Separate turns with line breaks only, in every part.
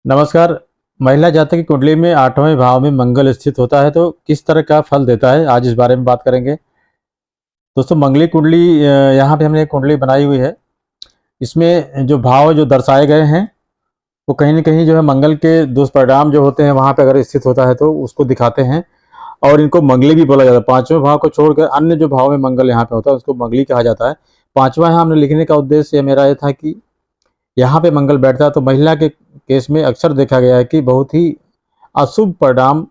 नमस्कार। महिला जातक की कुंडली में 8वें भाव में मंगल स्थित होता है तो किस तरह का फल देता है, आज इस बारे में बात करेंगे। दोस्तों, मंगली कुंडली यहाँ पे हमने एक कुंडली बनाई हुई है। इसमें जो भाव जो दर्शाए गए हैं वो कहीं ना कहीं जो है मंगल के दुष्परिणाम जो होते हैं वहाँ पे अगर स्थित होता है तो उसको दिखाते हैं। और इनको मंगली भी बोला जाता है। 5वें भाव को छोड़कर अन्य जो भाव में मंगल यहाँ पे होता है उसको मंगली कहा जाता है। 5वां यहाँ हमने लिखने का उद्देश्य मेरा ये था कि यहाँ पे मंगल बैठता है तो महिला के केस में अक्सर देखा गया है कि बहुत ही अशुभ परिणाम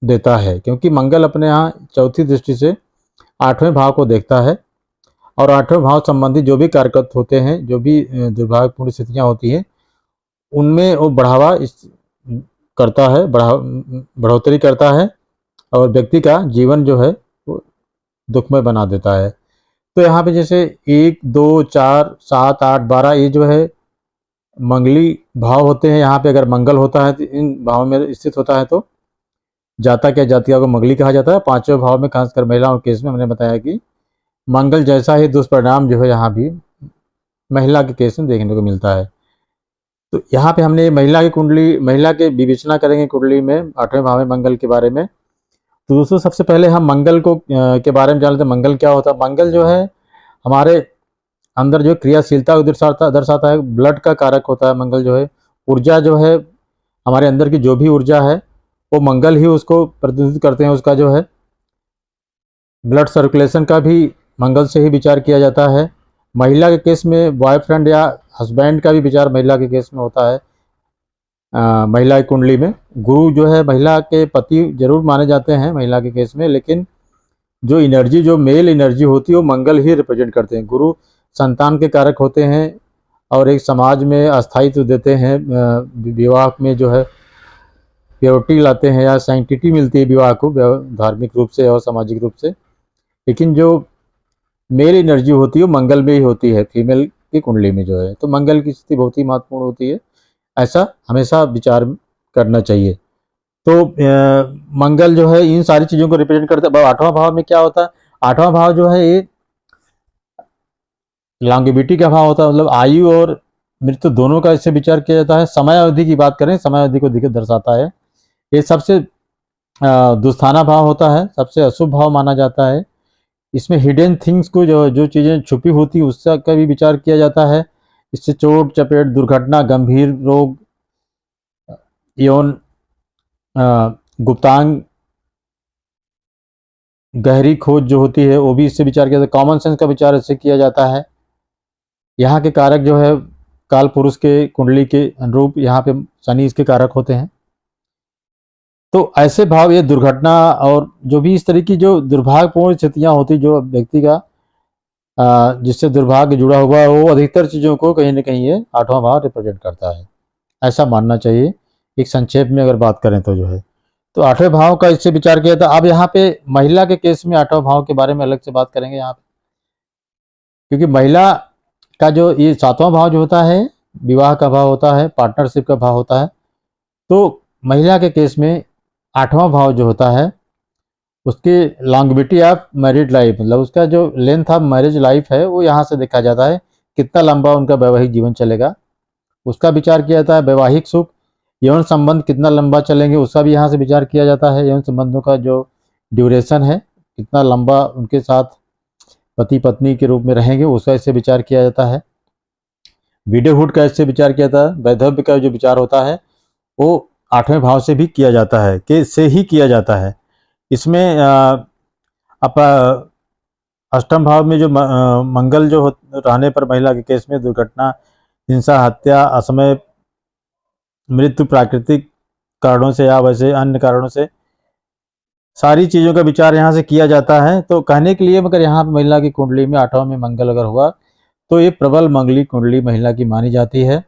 देता है, क्योंकि मंगल अपने यहाँ चौथी दृष्टि से 8वें भाव को देखता है। और 8वें भाव संबंधी जो भी कारकत होते हैं, जो भी दुर्भाग्यपूर्ण स्थितियाँ होती हैं, उनमें वो बढ़ावा करता है, बढ़ोतरी करता है और व्यक्ति का जीवन जो है वो दुखमय बना देता है। तो यहाँ पे जैसे 1, 2, 4, 7, 8, 12 ये जो है मंगली भाव होते हैं। यहाँ पे अगर मंगल होता है तो इन भाव में स्थित होता है तो जातक या जातिका को मंगली कहा जाता है। 5वें भाव में खासकर महिलाओं के केस में हमने बताया कि मंगल जैसा ही दुष्परिणाम जो है यहाँ भी महिला के केस में देखने को मिलता है। तो यहाँ पे हमने महिला की कुंडली, महिला के विवेचना करेंगे कुंडली में 8वें भाव में मंगल के बारे में। तो दोस्तों, सबसे पहले हम मंगल को के बारे में जान लेते हैं। मंगल क्या होता है। मंगल जो है हमारे अंदर जो क्रियाशीलता को दर्शाता है, ब्लड का कारक होता है। मंगल जो है ऊर्जा जो है हमारे अंदर की जो भी ऊर्जा है वो मंगल ही उसको प्रतिनिधित्व करते हैं। उसका जो है ब्लड सर्कुलेशन का भी मंगल से ही विचार किया जाता है। महिला के केस में बॉयफ्रेंड या हस्बैंड का भी विचार महिला के केस में होता है। महिला की कुंडली में गुरु जो है महिला के पति जरूर माने जाते हैं महिला के केस में, लेकिन जो एनर्जी, जो मेल एनर्जी होती है वो मंगल ही रिप्रेजेंट करते हैं। गुरु संतान के कारक होते हैं और एक समाज में अस्थायित्व देते हैं। विवाह में जो है प्योरिटी लाते हैं या सैंक्टिटी मिलती है विवाह को, धार्मिक रूप से और सामाजिक रूप से। लेकिन जो मेल एनर्जी होती है वो मंगल में ही होती है, फीमेल की कुंडली में जो है। तो मंगल की स्थिति बहुत ही महत्वपूर्ण होती है, ऐसा हमेशा विचार करना चाहिए। तो मंगल जो है इन सारी चीज़ों को रिप्रेजेंट करता है। 8वां भाव में क्या होता है। 8वां भाव जो है ये लॉन्गेविटी का भाव होता है, मतलब आयु और मृत्यु दोनों का इससे विचार किया जाता है। समय अवधि की बात करें, समय अवधि को दर्शाता है। ये सबसे दुस्थाना भाव होता है, सबसे अशुभ भाव माना जाता है। इसमें हिडन थिंग्स को जो चीज़ें छुपी होती है उसका का भी विचार किया जाता है। इससे चोट चपेट, दुर्घटना, गंभीर रोग, यौन गुप्तांग, गहरी खोज जो होती है वो भी इससे विचार किया जाता है। कॉमन सेंस का विचार इससे किया जाता है। यहाँ के कारक जो है काल पुरुष के कुंडली के अनुरूप यहाँ पे शनि इसके कारक होते हैं। तो ऐसे भाव, ये दुर्घटना और जो भी इस तरह की जो दुर्भाग्यपूर्ण स्थितियाँ होती, जो व्यक्ति का जिससे दुर्भाग्य जुड़ा हुआ है, वो अधिकतर चीज़ों को कहीं ना कहीं ये 8वां भाव रिप्रेजेंट करता है, ऐसा मानना चाहिए। एक संक्षेप में अगर बात करें तो जो है तो 8वें भाव का इससे विचार किया था। अब यहाँ पे महिला के केस में 8वां भाव के बारे में अलग से बात करेंगे यहाँ पे, क्योंकि महिला का जो ये 7वां भाव जो होता है विवाह का भाव होता है, पार्टनरशिप का भाव होता है। तो महिला के केस में 8वां भाव जो होता है उसकी लॉन्गेविटी ऑफ मैरिड लाइफ, मतलब उसका जो लेंथ ऑफ मैरिज लाइफ है वो यहाँ से देखा जाता है। कितना लंबा उनका वैवाहिक जीवन चलेगा उसका विचार किया जाता है। वैवाहिक सुख, यौन संबंध कितना लंबा चलेंगे उसका भी यहाँ से विचार किया जाता है। यौन संबंधों का जो ड्यूरेशन है, कितना लंबा उनके साथ पति पत्नी के रूप में रहेंगे उसका इससे विचार किया जाता है। विडोहुड का इससे विचार किया जाता है। वैधव्य का जो विचार होता है वो 8वें भाव से भी किया जाता है, कि से ही किया जाता है। इसमें अष्टम भाव में जो मंगल जो रहने पर महिला के केस में दुर्घटना, हिंसा, हत्या, असमय मृत्यु, प्राकृतिक कारणों से या वैसे अन्य कारणों से, सारी चीज़ों का विचार यहाँ से किया जाता है। तो कहने के लिए मगर यहाँ पर महिला की कुंडली में 8वां में मंगल अगर हुआ तो ये प्रबल मंगली कुंडली महिला की मानी जाती है।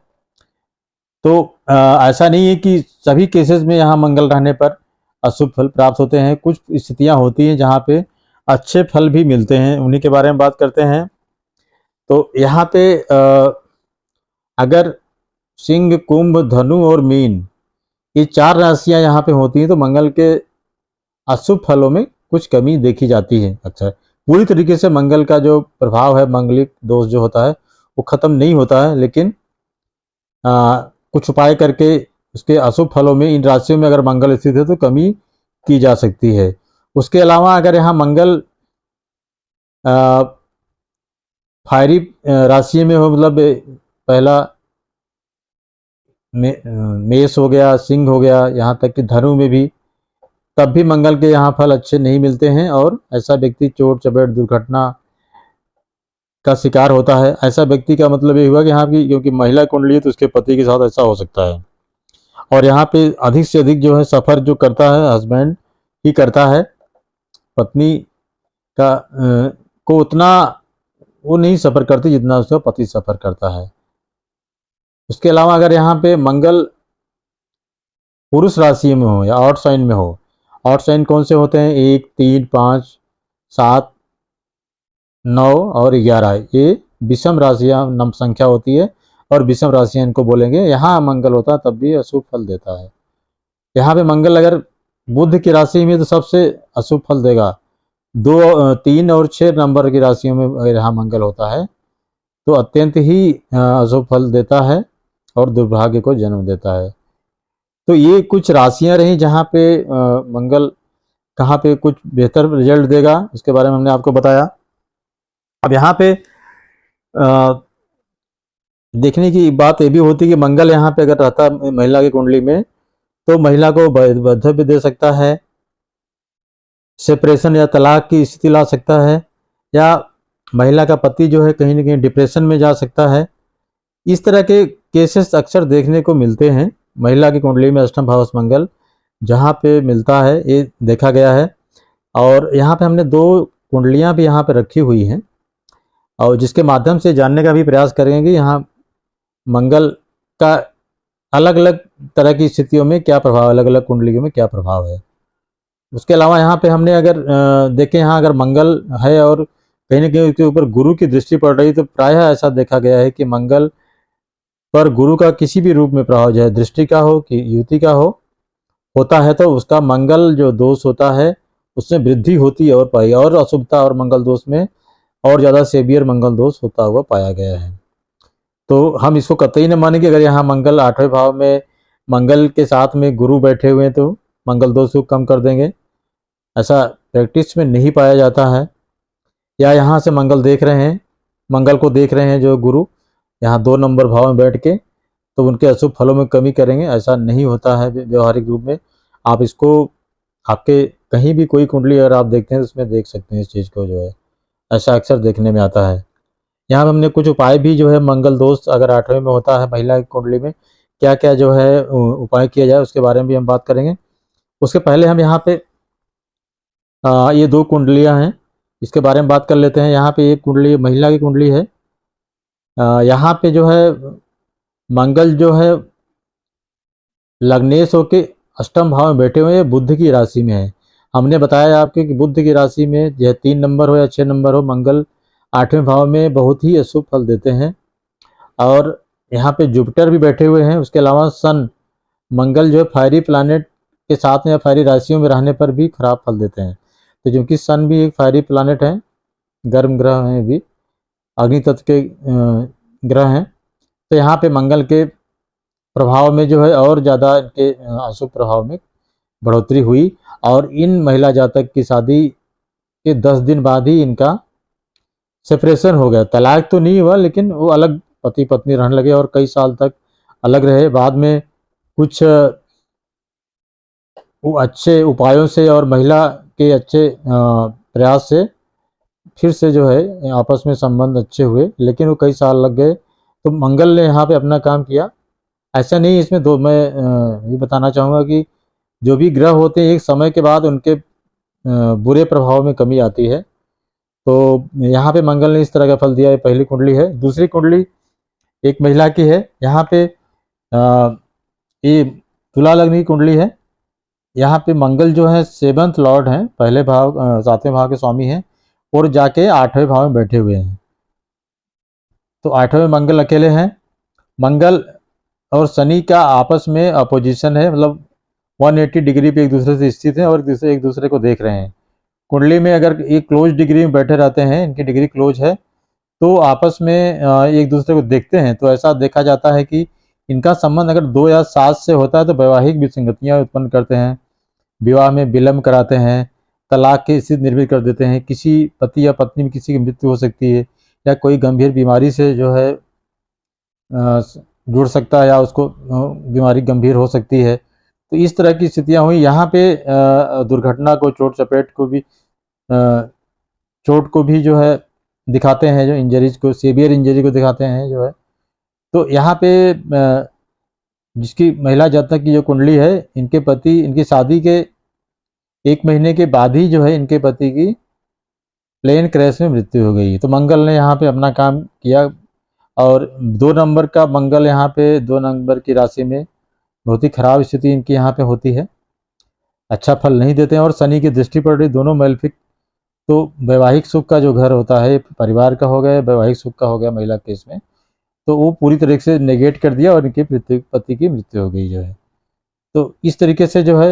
तो ऐसा नहीं है कि सभी केसेस में यहाँ मंगल रहने पर अशुभ फल प्राप्त होते हैं। कुछ स्थितियाँ होती हैं जहाँ पे अच्छे फल भी मिलते हैं, उन्हीं के बारे में बात करते हैं। तो यहाँ पे अगर सिंह, कुंभ, धनु और मीन ये 4 राशियाँ यहाँ पे होती हैं तो मंगल के अशुभ फलों में कुछ कमी देखी जाती है। अक्सर पूरी तरीके से मंगल का जो प्रभाव है, मंगलिक दोष जो होता है वो खत्म नहीं होता है, लेकिन कुछ उपाय करके उसके अशुभ फलों में इन राशियों में अगर मंगल स्थित है तो कमी की जा सकती है। उसके अलावा अगर यहाँ मंगल फायरी राशि में हो, मतलब पहला मेष हो गया, सिंह हो गया, यहाँ तक कि धनु में भी, तब भी मंगल के यहाँ फल अच्छे नहीं मिलते हैं और ऐसा व्यक्ति चोट चपेट दुर्घटना का शिकार होता है। ऐसा व्यक्ति का मतलब ये हुआ कि हाँ, क्योंकि महिला कुंडली है तो उसके पति के साथ ऐसा हो सकता है। और यहाँ पे अधिक से अधिक जो है सफ़र जो करता है हस्बैंड ही करता है, पत्नी का को उतना वो नहीं सफ़र करती जितना उसका पति सफ़र करता है। उसके अलावा अगर यहाँ पे मंगल पुरुष राशि में हो या आउट साइन में हो, आउट साइन कौन से होते हैं, 1, 3, 5, 7, 9 और 11, ये विषम राशियाँ नम संख्या होती है और विषम राशियाँ इनको बोलेंगे। यहाँ मंगल होता है तब भी अशुभ फल देता है। यहाँ पे मंगल अगर बुध की राशि में तो सबसे अशुभ फल देगा। 2, 3 और 6 नंबर की राशियों में अगर यहाँ मंगल होता है तो अत्यंत ही अशुभ फल देता है और दुर्भाग्य को जन्म देता है। तो ये कुछ राशियां रही जहाँ पे मंगल कहाँ पे कुछ बेहतर रिजल्ट देगा, उसके बारे में हमने आपको बताया। अब यहाँ पे देखने की बात ये भी होती है कि मंगल यहाँ पे अगर रहता महिला की कुंडली में तो महिला को वैधव्य दे सकता है, सेपरेशन या तलाक की स्थिति ला सकता है, या महिला का पति जो है कहीं ना कहीं डिप्रेशन में जा सकता है। इस तरह के केसेस अक्सर देखने को मिलते हैं महिला की कुंडली में अष्टम भाव मंगल जहाँ पे मिलता है, ये देखा गया है। और यहाँ पे हमने 2 कुंडलियाँ भी यहाँ पे रखी हुई हैं और जिसके माध्यम से जानने का भी प्रयास करेंगे यहाँ मंगल का अलग अलग तरह की स्थितियों में क्या प्रभाव, अलग अलग कुंडलियों में क्या प्रभाव है। उसके अलावा यहाँ पे हमने अगर देखें, यहाँ अगर मंगल है और कहीं ना कहीं उसके ऊपर गुरु की दृष्टि पड़ रही तो प्रायः ऐसा देखा गया है कि मंगल पर गुरु का किसी भी रूप में प्रभाव, चाहे दृष्टि का हो कि युति का हो, होता है तो उसका मंगल जो दोष होता है उसमें वृद्धि होती है और पाई, और अशुभता और मंगल दोष में और ज़्यादा सेवियर मंगल दोष होता हुआ पाया गया है। तो हम इसको कतई न माने कि अगर यहाँ मंगल 8वें भाव में मंगल के साथ में गुरु बैठे हुए हैं तो मंगल दोष को कम कर देंगे, ऐसा प्रैक्टिस में नहीं पाया जाता है। या यहाँ से मंगल देख रहे हैं, मंगल को देख रहे हैं जो गुरु यहाँ 2 नंबर भाव में बैठ के, तो उनके अशुभ फलों में कमी करेंगे, ऐसा नहीं होता है व्यवहारिक रूप में। आप इसको आपके कहीं भी कोई कुंडली अगर आप देखते हैं तो उसमें देख सकते हैं इस चीज़ को, जो है ऐसा अक्सर देखने में आता है। यहाँ पर हमने कुछ उपाय भी जो है मंगल दोष अगर 8वें में होता है महिला की कुंडली में क्या क्या जो है उपाय किया जाए उसके बारे में भी हम बात करेंगे। उसके पहले हम यहाँ पे ये 2 कुंडलियाँ हैं इसके बारे में बात कर लेते हैं। यहाँ पे एक कुंडली महिला की कुंडली है, यहाँ पे जो है मंगल जो है लग्नेश होके अष्टम भाव में बैठे हुए हैं, बुध की राशि में है। हमने बताया आपको कि बुध की राशि में यह 3 नंबर हो या 6 नंबर हो, मंगल 8वें भाव में बहुत ही अशुभ फल देते हैं। और यहाँ पे जुपिटर भी बैठे हुए हैं। उसके अलावा सन, मंगल जो है फायरी प्लानेट के साथ में या फायरी राशियों में रहने पर भी खराब फल देते हैं। तो क्योंकि सन भी एक फायरी प्लानेट है, गर्म ग्रह हैं, भी अग्नि तत्व के ग्रह हैं, तो यहाँ पे मंगल के प्रभाव में जो है और ज़्यादा इनके अशुभ प्रभाव में बढ़ोतरी हुई। और इन महिला जातक की शादी के 10 दिन बाद ही इनका सेपरेशन हो गया। तलाक तो नहीं हुआ लेकिन वो अलग पति पत्नी रहने लगे और कई साल तक अलग रहे। बाद में कुछ अच्छे उपायों से और महिला के अच्छे प्रयास से फिर से जो है आपस में संबंध अच्छे हुए, लेकिन वो कई साल लग गए। तो मंगल ने यहाँ पे अपना काम किया। ऐसा नहीं, इसमें मैं ये बताना चाहूँगा कि जो भी ग्रह होते हैं एक समय के बाद उनके बुरे प्रभाव में कमी आती है। तो यहाँ पे मंगल ने इस तरह का फल दिया। ये पहली कुंडली है। दूसरी कुंडली एक महिला की है। यहाँ पे ये तुला लग्न की कुंडली है। यहाँ पे मंगल जो है 7th लॉर्ड हैं, पहले भाव 7वें भाव के स्वामी हैं और जाके 8वें भाव में बैठे हुए हैं। तो 8वें में मंगल अकेले हैं। मंगल और शनि का आपस में अपोजिशन है, मतलब 180 डिग्री पे एक दूसरे से स्थित है और एक दूसरे को देख रहे हैं। कुंडली में अगर ये क्लोज डिग्री में बैठे रहते हैं, इनकी डिग्री क्लोज है, तो आपस में एक दूसरे को देखते हैं। तो ऐसा देखा जाता है कि इनका संबंध अगर 2 या 7 से होता है तो वैवाहिक विसंगतियां उत्पन्न करते हैं, विवाह में विलंब कराते हैं, तलाक की स्थिति निर्मित कर देते हैं, किसी पति या पत्नी में किसी की मृत्यु हो सकती है, या कोई गंभीर बीमारी से जो है जुड़ सकता है, या उसको बीमारी गंभीर हो सकती है। तो इस तरह की स्थितियां हुई। यहाँ पे दुर्घटना को, चोट चपेट को भी, चोट को भी जो है दिखाते हैं, जो इंजरीज को, सीवियर इंजरी को दिखाते हैं जो है। तो यहाँ पे जिसकी महिला जातक की जो कुंडली है, इनके पति, इनकी शादी के 1 महीने के बाद ही जो है इनके पति की प्लेन क्रैश में मृत्यु हो गई। तो मंगल ने यहाँ पे अपना काम किया, और 2 नंबर का मंगल यहाँ पे 2 नंबर की राशि में बहुत ही खराब स्थिति इनकी यहाँ पे होती है, अच्छा फल नहीं देते हैं, और शनि की दृष्टि पड़ रही, दोनों मेलफिक। तो वैवाहिक सुख का जो घर होता है, परिवार का हो गया, वैवाहिक सुख का हो गया महिला केस में, तो वो पूरी तरीके से नेगेट कर दिया और इनके पति की मृत्यु हो गई जो है। तो इस तरीके से जो है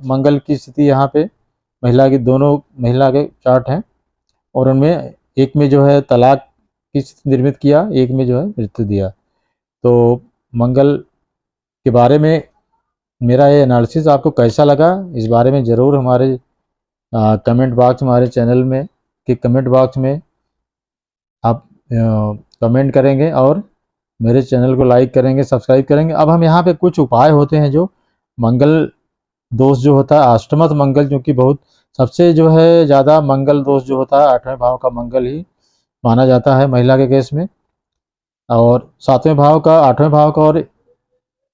मंगल की स्थिति यहाँ पे महिला की, दोनों महिला के चार्ट हैं, और उनमें एक में जो है तलाक की स्थिति निर्मित किया, एक में जो है मृत्यु दिया। तो मंगल के बारे में मेरा ये एनालिसिस आपको कैसा लगा, इस बारे में ज़रूर हमारे कमेंट बॉक्स, हमारे चैनल में के कमेंट बॉक्स में आप कमेंट करेंगे, और मेरे चैनल को लाइक करेंगे, सब्सक्राइब करेंगे। अब हम यहाँ पे कुछ उपाय होते हैं जो मंगल दोष जो होता है, अष्टमत मंगल, जो कि बहुत सबसे जो है ज़्यादा मंगल दोष जो होता है 8वें भाव का मंगल ही माना जाता है महिला के केस में। और 7वें भाव का, 8वें भाव का और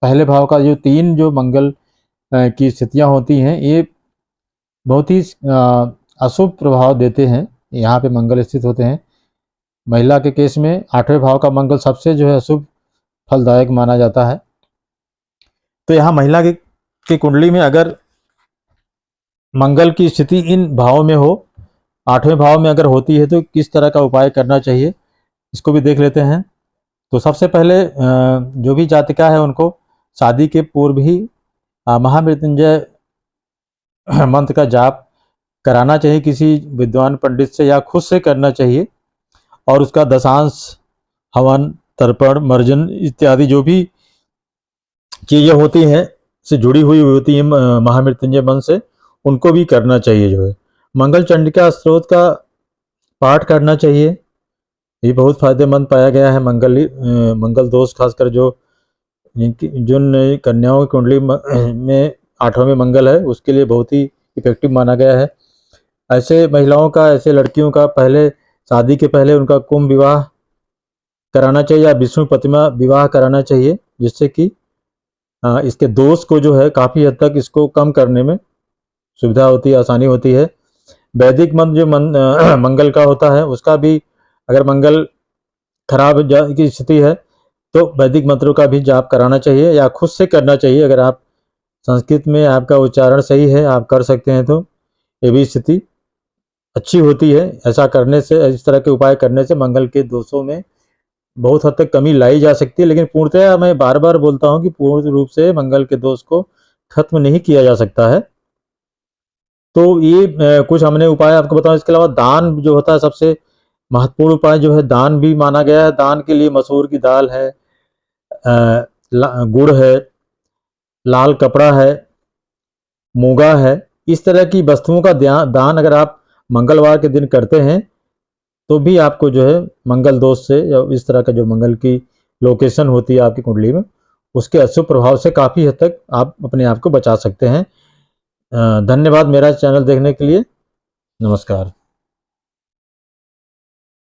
पहले भाव का, जो 3 जो मंगल की स्थितियाँ होती हैं, ये बहुत ही अशुभ प्रभाव देते हैं। यहाँ पे मंगल स्थित होते हैं महिला के केस में। 8वें भाव का मंगल सबसे जो है अशुभ फलदायक माना जाता है। तो यहाँ महिला की कुंडली में अगर मंगल की स्थिति इन भावों में हो, 8वें भाव में अगर होती है, तो किस तरह का उपाय करना चाहिए, इसको भी देख लेते हैं। तो सबसे पहले जो भी जातिका है उनको शादी के पूर्व ही महामृत्युंजय मंत्र का जाप कराना चाहिए किसी विद्वान पंडित से, या खुद से करना चाहिए। और उसका दशांश, हवन, तर्पण, मर्जन इत्यादि जो भी चीज़ें होती हैं से जुड़ी हुई होती हैं महामृत्युंजय मंत्र से, उनको भी करना चाहिए जो है। मंगल चंडिका स्त्रोत का पाठ करना चाहिए, ये बहुत फायदेमंद पाया गया है। मंगल दोष, खासकर जिन कन्याओं की कुंडली में 8वें में मंगल है, उसके लिए बहुत ही इफेक्टिव माना गया है। ऐसे महिलाओं का, ऐसे लड़कियों का पहले, शादी के पहले उनका कुंभ विवाह कराना चाहिए, या विष्णु प्रतिमा विवाह कराना चाहिए, जिससे कि इसके दोष को जो है काफ़ी हद तक इसको कम करने में सुविधा होती है, आसानी होती है। वैदिक मंत्र जो मंगल का होता है, उसका भी अगर मंगल खराब की स्थिति है तो वैदिक मंत्रों का भी जाप कराना चाहिए, या खुद से करना चाहिए। अगर आप संस्कृत में आपका उच्चारण सही है, आप कर सकते हैं, तो ये भी स्थिति अच्छी होती है। ऐसा करने से, इस तरह के उपाय करने से मंगल के दोषों में बहुत हद तक कमी लाई जा सकती है। लेकिन पूर्णतः मैं बार बार बोलता हूँ कि पूर्ण रूप से मंगल के दोष को खत्म नहीं किया जा सकता है। तो ये कुछ हमने उपाय आपको बताया। इसके अलावा दान जो होता है, सबसे महत्वपूर्ण उपाय जो है दान भी माना गया है। दान के लिए मसूर की दाल है, गुड़ है, लाल कपड़ा है, मूंगा है, इस तरह की वस्तुओं का दान अगर आप मंगलवार के दिन करते हैं, तो भी आपको जो है मंगल दोष से, या इस तरह का जो मंगल की लोकेशन होती है आपकी कुंडली में, उसके अशुभ प्रभाव से काफ़ी हद तक आप अपने आप को बचा सकते हैं। धन्यवाद मेरा चैनल देखने के लिए। नमस्कार।